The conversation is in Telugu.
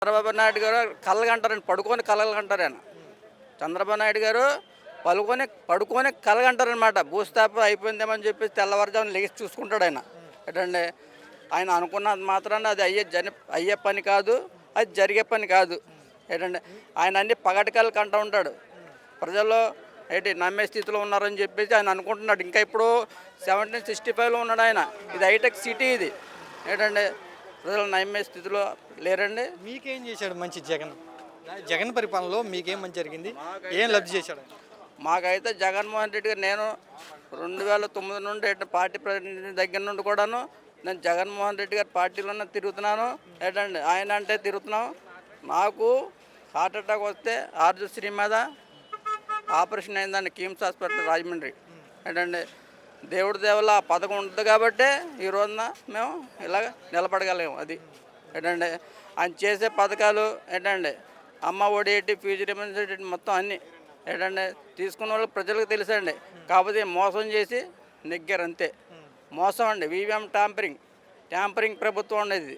చంద్రబాబు నాయుడు గారు కళ్ళగంటారండి, పడుకొని కలగంటారు ఆయన. చంద్రబాబు నాయుడు గారు పడుకొని కలగంటారనమాట. భూస్థాపన అయిపోయిందేమని చెప్పేసి తెల్లవారుజామున లేచి చూసుకుంటాడు ఆయన. ఏంటండి, ఆయన అనుకున్నది మాత్రాన అది అయ్యే పని కాదు, అది జరిగే పని కాదు. ఏంటంటే ఆయన అన్ని పగటికల్కి అంటూ ఉంటాడు. ప్రజల్లో నమ్మే స్థితిలో ఉన్నారని చెప్పేసి ఆయన అనుకుంటున్నాడు. ఇంకా ఇప్పుడు 1765లో ఉన్నాడు ఆయన. ఇది హైటెక్ సిటీ ఇది. ఏంటంటే ప్రజలు నమ్మే స్థితిలో లేరండి. మీకేం చేశాడు మంచి జగన్ పరిపాలనలో మీకేం మంచి జరిగింది, ఏం లబ్ధి చేశాడు? మాకైతే జగన్మోహన్ రెడ్డి గారు, నేను 2009 నుండి పార్టీ ప్రతినిధి దగ్గర నుండి కూడాను నేను జగన్మోహన్ రెడ్డి గారి పార్టీలోనే తిరుగుతున్నాను. ఏంటండి ఆయన అంటే తిరుగుతున్నాం. నాకు హార్ట్ అటాక్ వస్తే ఆర్జుశ్రీ మీద ఆపరేషన్ అయిందండి, కిమ్స్ హాస్పిటల్ రాజమండ్రి. ఏంటండి దేవుడి దేవల ఆ పథకం ఉంటుంది కాబట్టి ఈ రోజున మేము ఇలాగ నిలబడగలేము. అది ఏంటంటే ఆయన చేసే పథకాలు ఏంటండి, అమ్మ ఒడి ఫీజు రిమెంబర్స్మెంట్ మొత్తం అన్నీ ఏంటంటే తీసుకున్న వాళ్ళకి ప్రజలకు తెలుసండి. కాకపోతే మోసం చేసి నెగ్గారు అంతే. మోసం అండి, ఈవీఎం ట్యాంపరింగ్ ప్రభుత్వం ఉండేది.